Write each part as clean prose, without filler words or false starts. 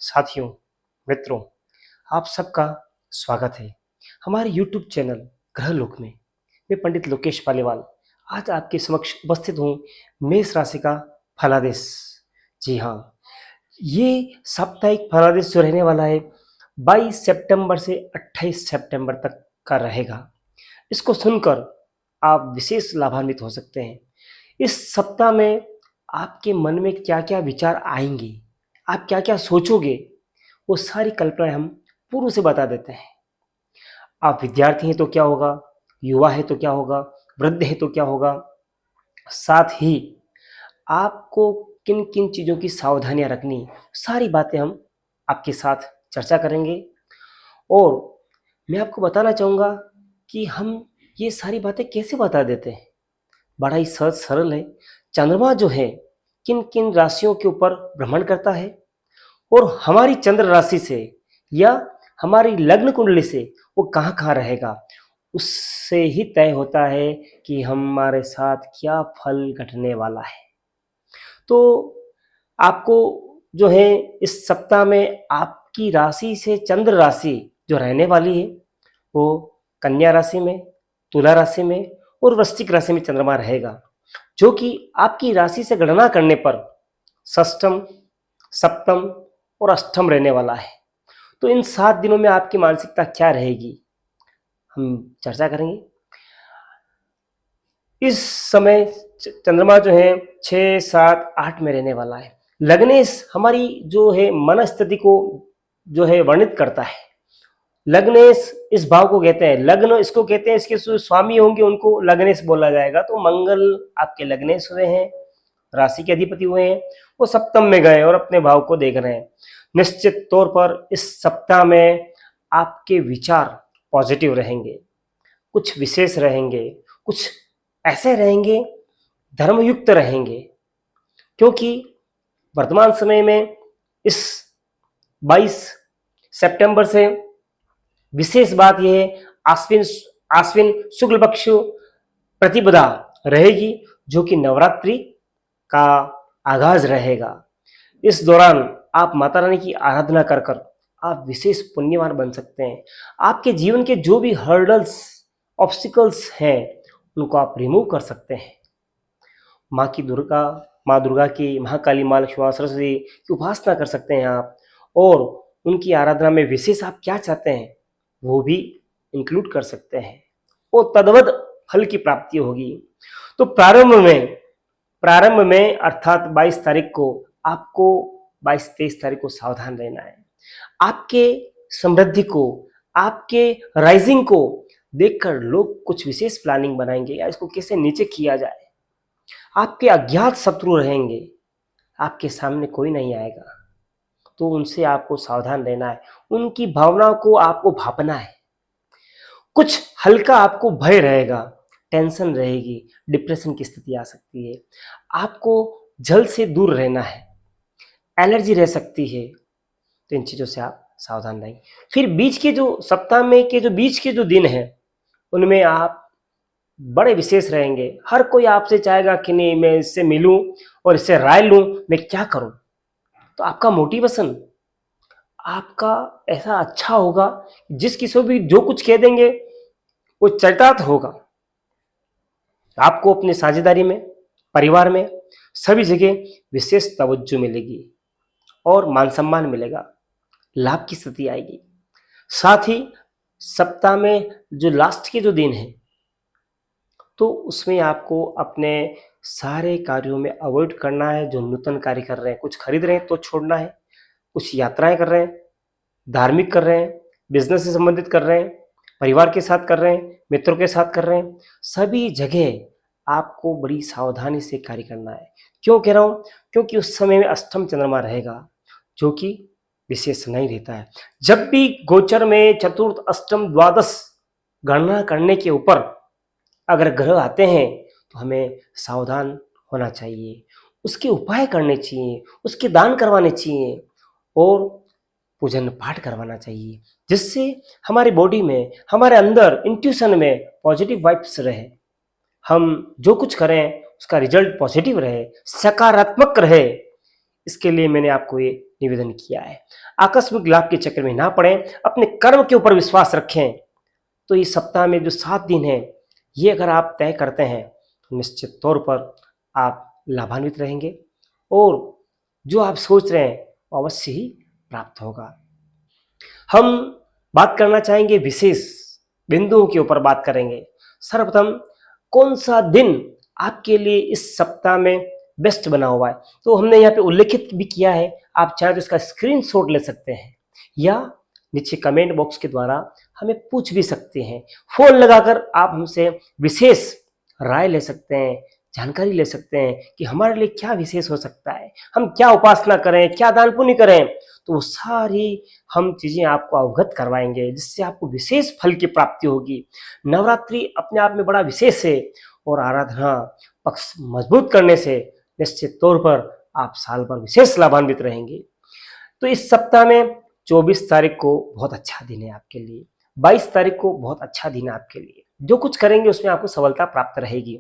साथियों, मित्रों, आप सबका स्वागत है हमारे YouTube चैनल ग्रहलोक में। मैं पंडित लोकेश पालीवाल आज आपके समक्ष उपस्थित हूँ मेष राशि का फलादेश। जी हाँ, ये साप्ताहिक फलादेश जो रहने वाला है 22 सितंबर से 28 सितंबर तक का रहेगा। इसको सुनकर आप विशेष लाभान्वित हो सकते हैं। इस सप्ताह में आपके मन में क्या क्या विचार आएंगे, आप क्या क्या सोचोगे, वो सारी कल्पनाएं हम पूर्व से बता देते हैं। आप विद्यार्थी हैं तो क्या होगा, युवा है तो क्या होगा, वृद्ध है तो क्या होगा, साथ ही आपको किन किन चीज़ों की सावधानियां रखनी, सारी बातें हम आपके साथ चर्चा करेंगे। और मैं आपको बताना चाहूँगा कि हम ये सारी बातें कैसे बता देते हैं। बड़ा ही सहज सरल है। चंद्रमा जो है किन किन राशियों के ऊपर भ्रमण करता है और हमारी चंद्र राशि से या हमारी लग्न कुंडली से वो कहाँ कहाँ रहेगा, उससे ही तय होता है कि हमारे साथ क्या फल घटने वाला है। तो आपको जो है इस सप्ताह में आपकी राशि से चंद्र राशि जो रहने वाली है वो कन्या राशि में, तुला राशि में और वृश्चिक राशि में चंद्रमा रहेगा, जो कि आपकी राशि से गणना करने पर षष्ठम, सप्तम और अष्टम रहने वाला है। तो इन 7 दिनों में आपकी मानसिकता क्या रहेगी, हम चर्चा करेंगे। इस समय चंद्रमा जो है 6, 7, 8 में रहने वाला है। लग्नेश हमारी जो है मन स्थिति को जो है वर्णित करता है। लग्नेश इस भाव को कहते हैं, लग्न इसको कहते हैं, इसके स्वामी होंगे उनको लग्नेश बोला जाएगा। तो मंगल आपके लग्नेश हुए हैं, राशि के अधिपति हुए हैं, वो सप्तम में गए और अपने भाव को देख रहे हैं। निश्चित तौर पर इस सप्ताह में आपके विचार पॉजिटिव रहेंगे, कुछ विशेष रहेंगे, कुछ ऐसे रहेंगे धर्मयुक्त रहेंगे, क्योंकि वर्तमान समय में इस 22 सितंबर से विशेष बात यह है, आश्विन शुक्ल पक्ष प्रतिपदा रहेगी, जो कि नवरात्रि का आगाज रहेगा। इस दौरान आप माता रानी की आराधना कर कर आप विशेष पुण्यवान बन सकते हैं। आपके जीवन के जो भी हर्डल्स, ऑब्स्टिकल्स हैं, उनको आप रिमूव कर सकते हैं। माँ दुर्गा की, महाकाली, माँ लक्ष्मी, सरस्वती की उपासना कर सकते हैं आप, और उनकी आराधना में विशेष आप क्या चाहते हैं वो भी इंक्लूड कर सकते हैं, और तद्वत फल की प्राप्ति होगी। तो प्रारंभ में अर्थात 22 तारीख को आपको 22-23 तारीख को सावधान रहना है। आपके समृद्धि को, आपके राइजिंग को देखकर लोग कुछ विशेष प्लानिंग बनाएंगे, या इसको कैसे नीचे किया जाए। आपके अज्ञात शत्रु रहेंगे, आपके सामने कोई नहीं आएगा, तो उनसे आपको सावधान रहना है। उनकी भावनाओं को आपको भापना है। कुछ हल्का आपको भय रहेगा, टेंशन रहेगी, डिप्रेशन की स्थिति आ सकती है। आपको जल से दूर रहना है, एलर्जी रह सकती है, तो इन चीज़ों से आप सावधान रहें। फिर बीच के जो सप्ताह में के जो बीच के जो दिन हैं, उनमें आप बड़े विशेष रहेंगे। हर कोई आपसे चाहेगा कि नहीं मैं इससे मिलूं और इससे राय लूं, मैं क्या करूं। तो आपका मोटिवेशन आपका ऐसा अच्छा होगा, जिस किसी भी जो कुछ कह देंगे वो चरितार्थ होगा। आपको अपनी साझेदारी में, परिवार में, सभी जगह विशेष तवज्जो मिलेगी और मान सम्मान मिलेगा, लाभ की स्थिति आएगी। साथ ही सप्ताह में जो लास्ट के जो दिन है, तो उसमें आपको अपने सारे कार्यों में अवॉइड करना है। जो नूतन कार्य कर रहे हैं, कुछ खरीद रहे हैं तो छोड़ना है, कुछ यात्राएं कर रहे हैं, धार्मिक कर रहे हैं, बिजनेस से संबंधित कर रहे हैं, परिवार के साथ कर रहे हैं, मित्रों के साथ कर रहे हैं, सभी जगह आपको बड़ी सावधानी से कार्य करना है। क्यों कह रहा हूँ, क्योंकि उस समय में अष्टम चंद्रमा रहेगा, जो कि विशेष नहीं रहता है। जब भी गोचर में चतुर्थ, अष्टम, द्वादश गणना करने के ऊपर अगर ग्रह आते हैं, तो हमें सावधान होना चाहिए, उसके उपाय करने चाहिए, उसके दान करवाने चाहिए और पूजन पाठ करवाना चाहिए, जिससे हमारी बॉडी में, हमारे अंदर, इंट्यूशन में पॉजिटिव वाइब्स रहे। हम जो कुछ करें उसका रिजल्ट पॉजिटिव रहे, सकारात्मक रहे। इसके लिए मैंने आपको ये निवेदन किया है। आकस्मिक लाभ के चक्कर में ना पड़ें, अपने कर्म के ऊपर विश्वास रखें। तो इस सप्ताह में जो 7 दिन है, ये अगर आप तय करते हैं तो निश्चित तौर पर आप लाभान्वित रहेंगे और जो आप सोच रहे हैं वो अवश्य ही प्राप्त होगा। हम बात करना चाहेंगे, विशेष बिंदुओं के ऊपर बात करेंगे। सर्वप्रथम, कौन सा दिन आपके लिए इस सप्ताह में बेस्ट बना हुआ है, तो हमने यहाँ पे उल्लेखित भी किया है। आप चाहे तो इसका स्क्रीनशॉट ले सकते हैं या नीचे कमेंट बॉक्स के द्वारा हमें पूछ भी सकते हैं। फोन लगाकर आप हमसे विशेष राय ले सकते हैं, जानकारी ले सकते हैं कि हमारे लिए क्या विशेष हो सकता है, हम क्या उपासना करें, क्या दान पुण्य करें। तो वो सारी हम चीजें आपको अवगत करवाएंगे, जिससे आपको विशेष फल की प्राप्ति होगी। नवरात्रि अपने आप में बड़ा विशेष है और आराधना पक्ष मजबूत करने से निश्चित तौर पर आप साल भर विशेष लाभान्वित रहेंगे। तो इस सप्ताह में 24 तारीख को बहुत अच्छा दिन है आपके लिए, 22 तारीख को बहुत अच्छा दिन है आपके लिए। जो कुछ करेंगे उसमें आपको सफलता प्राप्त रहेगी।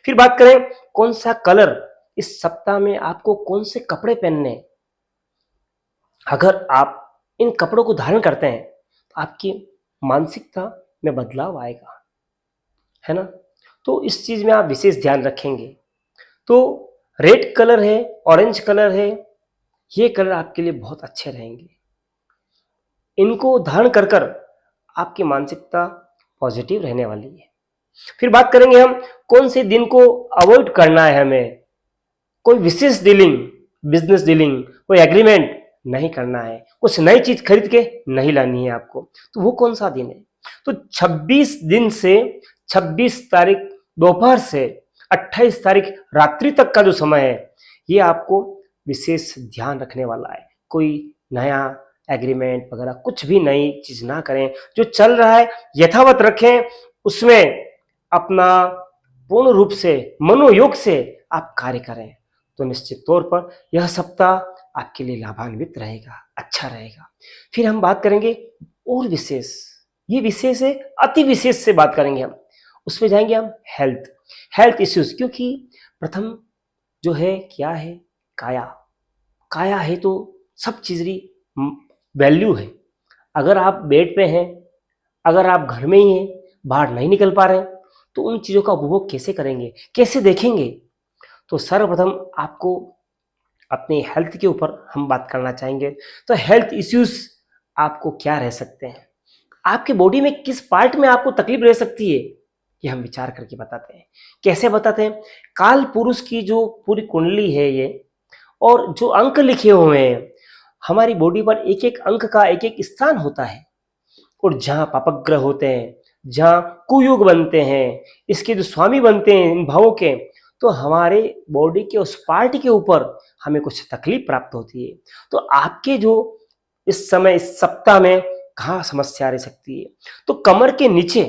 फिर बात करें कौन सा कलर इस सप्ताह में आपको, कौन से कपड़े पहनने। अगर आप इन कपड़ों को धारण करते हैं तो आपकी मानसिकता में बदलाव आएगा, है ना। तो इस चीज में आप विशेष ध्यान रखेंगे। तो रेड कलर है, ऑरेंज कलर है, ये कलर आपके लिए बहुत अच्छे रहेंगे। इनको धारण कर कर आपकी मानसिकता पॉजिटिव रहने वाली है। फिर बात करेंगे हम कौन से दिन को अवॉइड करना है हमें। कोई विशेष डीलिंग, बिजनेस डीलिंग, कोई एग्रीमेंट नहीं करना है, कुछ नई चीज खरीद के नहीं लानी है आपको। तो वो कौन सा दिन है, तो 26 दिन से 26 तारीख दोपहर से 28 तारीख रात्रि तक का जो समय है, ये आपको विशेष ध्यान रखने वाला है। कोई नया एग्रीमेंट वगैरह कुछ भी नई चीज ना करें, जो चल रहा है यथावत रखें, उसमें अपना पूर्ण रूप से मनोयोग से आप कार्य करें। तो निश्चित तौर पर यह सप्ताह आपके लिए लाभान्वित रहेगा, अच्छा रहेगा। फिर हम बात करेंगे और विशेष, ये विशेष है, अति विशेष से बात करेंगे हम। उसमें जाएंगे हम हेल्थ इश्यूज, क्योंकि प्रथम जो है क्या है, काया है तो सब चीज वैल्यू है। अगर आप बेड पे हैं, अगर आप घर में ही हैं, बाहर नहीं निकल पा रहे हैं, तो उन चीजों का उपभोग कैसे करेंगे, कैसे देखेंगे। तो सर्वप्रथम आपको अपने हेल्थ के ऊपर हम बात करना चाहेंगे। तो हेल्थ इश्यूज आपको क्या रह सकते हैं, आपके बॉडी में किस पार्ट में आपको तकलीफ रह सकती है, ये हम विचार करके बताते हैं। कैसे बताते हैं, काल पुरुष की जो पूरी कुंडली है ये, और जो अंक लिखे हुए हैं, हमारी बॉडी पर एक एक अंक का एक एक स्थान होता है। और जहां पापग्रह होते हैं, जहां कुयोग बनते हैं, इसके जो स्वामी बनते हैं इन भावों के, तो हमारे बॉडी के उस पार्ट के ऊपर हमें कुछ तकलीफ प्राप्त होती है। तो आपके जो इस समय इस सप्ताह में कहाँ समस्या रह सकती है, तो कमर के नीचे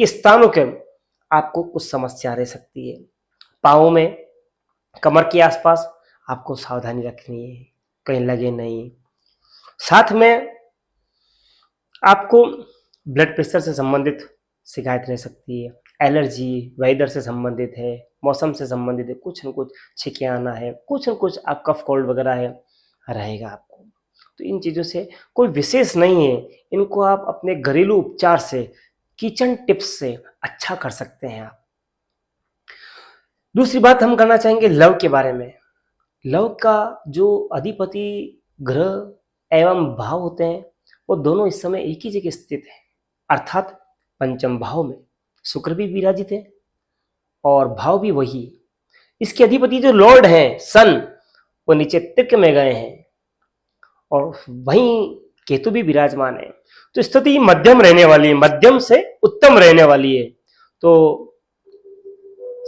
के स्थानों के आपको कुछ समस्या रह सकती है। पाँव में, कमर के आसपास आपको सावधानी रखनी है, कहीं लगे नहीं। साथ में आपको ब्लड प्रेशर से संबंधित शिकायत रह सकती है, एलर्जी, वेदर से संबंधित है, मौसम से संबंधित है, कुछ न कुछ छिके आना है, कुछ न कुछ आप कफ कोल्ड वगैरह है रहेगा आपको। तो इन चीज़ों से कोई विशेष नहीं है, इनको आप अपने घरेलू उपचार से, किचन टिप्स से अच्छा कर सकते हैं आप। दूसरी बात हम करना चाहेंगे लव के बारे में। लव का जो अधिपति ग्रह एवं भाव होते हैं, वो दोनों इस समय एक ही जगह स्थित है, अर्थात पंचम भाव में शुक्र भी विराजित है और भाव भी वही। इसके अधिपति जो लॉर्ड हैं सन, वो नीचे तिर्क में गए हैं और वहीं केतु भी विराजमान है। तो स्थिति मध्यम रहने वाली है, मध्यम से उत्तम रहने वाली है। तो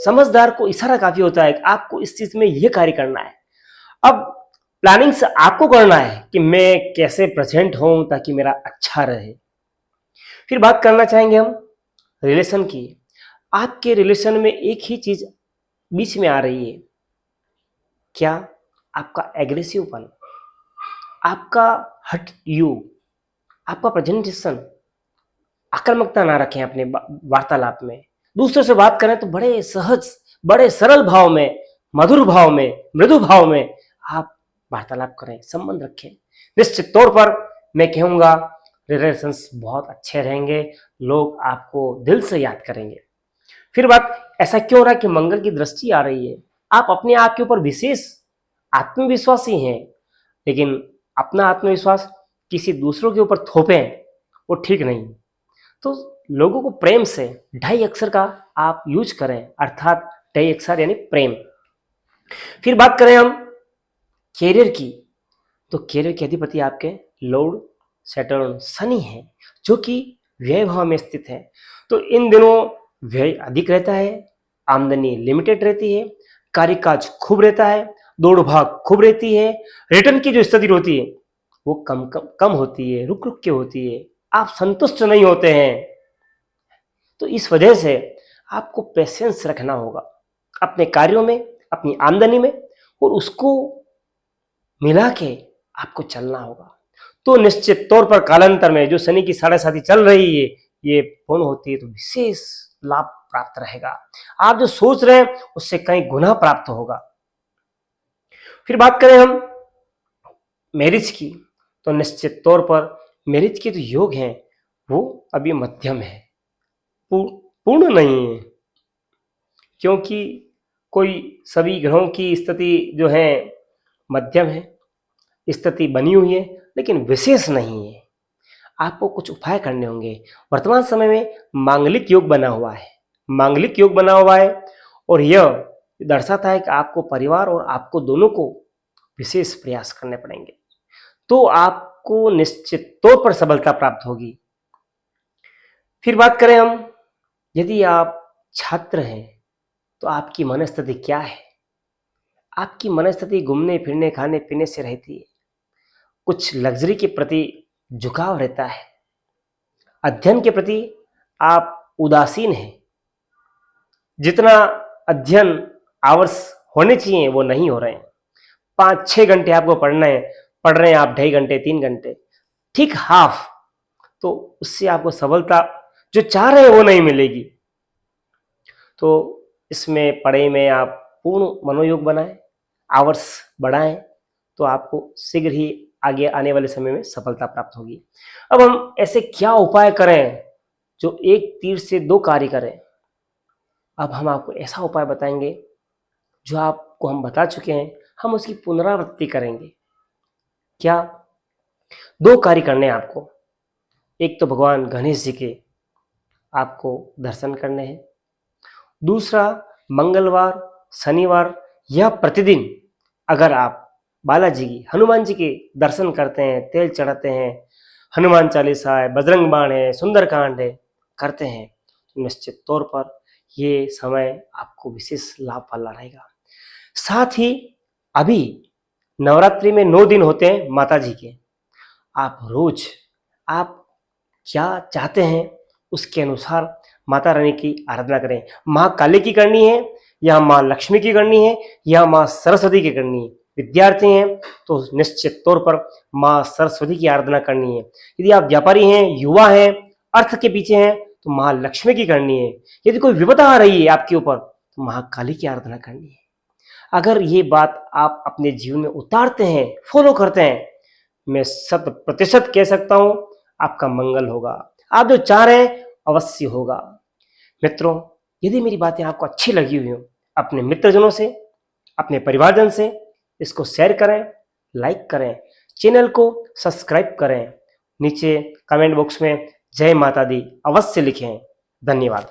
समझदार को इशारा काफी होता है, आपको इस चीज में यह कार्य करना है। अब प्लानिंग से आपको करना है कि मैं कैसे प्रेजेंट हूं ताकि मेरा अच्छा रहे। फिर बात करना चाहेंगे हम रिलेशन की। आपके रिलेशन में एक ही चीज बीच में आ रही है, क्या? आपका एग्रेसिवपन, आपका हट यू, आपका प्रेजेंटेशन। आक्रामकता ना रखें अपने वार्तालाप में। दूसरों से बात करें तो बड़े सहज, बड़े सरल भाव में, मधुर भाव में, मृदु भाव में आप वार्तालाप करें, संबंध रखें। निश्चित तौर पर मैं कहूँगा रिलेशंस बहुत अच्छे रहेंगे, लोग आपको दिल से याद करेंगे। फिर बात ऐसा क्यों हो रहा है कि मंगल की दृष्टि आ रही है? आप अपने आप के ऊपर विशेष आत्मविश्वासी हैं, लेकिन अपना आत्मविश्वास किसी दूसरों के ऊपर थोपें, वो ठीक नहीं। तो लोगों को प्रेम से 2.5 अक्षर का आप यूज करें, अर्थात 2.5 अक्षर यानी प्रेम। फिर बात करें हम कैरियर की, तो कैरियर के अधिपति आपके लॉर्ड सैटर्न शनि है, जो कि व्यय भाव में स्थित है। तो इन दिनों व्यय अधिक रहता है, आमदनी लिमिटेड रहती है, कार्यकाज खूब रहता है, दौड़ भाग खूब रहती है, रिटर्न की जो स्थिति होती है वो कम होती है, रुक रुक के होती है, आप संतुष्ट नहीं होते हैं। तो इस वजह से आपको पेशेंस रखना होगा अपने कार्यों में, अपनी आमदनी में, और उसको मिला के आपको चलना होगा। तो निश्चित तौर पर कालांतर में जो शनि की साढ़े साथी चल रही है, ये पूर्ण होती है तो विशेष लाभ प्राप्त रहेगा। आप जो सोच रहे हैं उससे कई गुना प्राप्त होगा। फिर बात करें हम मैरिज की, तो निश्चित तौर पर मैरिज के जो योग हैं वो अभी मध्यम है, पूर्ण नहीं है, क्योंकि कोई सभी ग्रहों की स्थिति जो है मध्यम है, स्थिति बनी हुई है, लेकिन विशेष नहीं है। आपको कुछ उपाय करने होंगे। वर्तमान समय में मांगलिक योग बना हुआ है, मांगलिक योग बना हुआ है, और यह दर्शाता है कि आपको परिवार और आपको दोनों को विशेष प्रयास करने पड़ेंगे, तो आपको निश्चित तौर पर सफलता प्राप्त होगी। फिर बात करें हम, यदि आप छात्र हैं तो आपकी मनस्थिति क्या है? आपकी मनस्थिति घूमने फिरने खाने पीने से रहती है, कुछ लग्जरी के प्रति झुकाव रहता है, अध्ययन के प्रति आप उदासीन हैं, जितना अध्ययन आवर्स होने चाहिए वो नहीं हो रहे हैं। 5-6 घंटे आपको पढ़ रहे हैं आप 2.5 घंटे 3 घंटे, ठीक हाफ, तो उससे आपको सफलता जो चाह रहे हैं वो नहीं मिलेगी। तो इसमें पढ़ाई में आप पूर्ण मनोयोग बनाएं, आवर्स बढ़ाएं, तो आपको शीघ्र ही आगे आने वाले समय में सफलता प्राप्त होगी। अब हम ऐसे क्या उपाय करें जो एक तीर से 2 कार्य करें? अब हम आपको ऐसा उपाय बताएंगे जो आपको हम बता चुके हैं, हम उसकी पुनरावृत्ति करेंगे। क्या? 2 कार्य करने हैं आपको। एक तो भगवान गणेश जी के आपको दर्शन करने हैं, दूसरा मंगलवार शनिवार या प्रतिदिन अगर आप बालाजी की हनुमान जी के दर्शन करते हैं, तेल चढ़ाते हैं, हनुमान चालीसा है, बजरंग बाण है, सुंदरकांड है करते हैं, तो निश्चित तौर पर ये समय आपको विशेष लाभ वाला रहेगा। साथ ही अभी नवरात्रि में 9 दिन होते हैं माता जी के, आप रोज आप क्या चाहते हैं उसके अनुसार माता रानी की आराधना करें। माँ काली की करनी है या माँ लक्ष्मी की करनी है या माँ सरस्वती की करनी है। विद्यार्थी हैं तो निश्चित तौर पर माँ सरस्वती की आराधना करनी है। यदि आप व्यापारी हैं, युवा हैं, अर्थ के पीछे हैं, तो माँ लक्ष्मी की करनी है। यदि कोई विपदा आ रही है आपके ऊपर तो माँ काली की आराधना करनी है। अगर ये बात आप अपने जीवन में उतारते हैं, फॉलो करते हैं, मैं 100% कह सकता हूं आपका मंगल होगा। आप जो चाह रहे हैं अवश्य होगा। मित्रों, यदि मेरी बातें आपको अच्छी लगी हुई हो, अपने मित्रजनों से, अपने परिवारजन से इसको शेयर करें, लाइक करें, चैनल को सब्सक्राइब करें, नीचे कमेंट बॉक्स में जय माता दी अवश्य लिखें। धन्यवाद।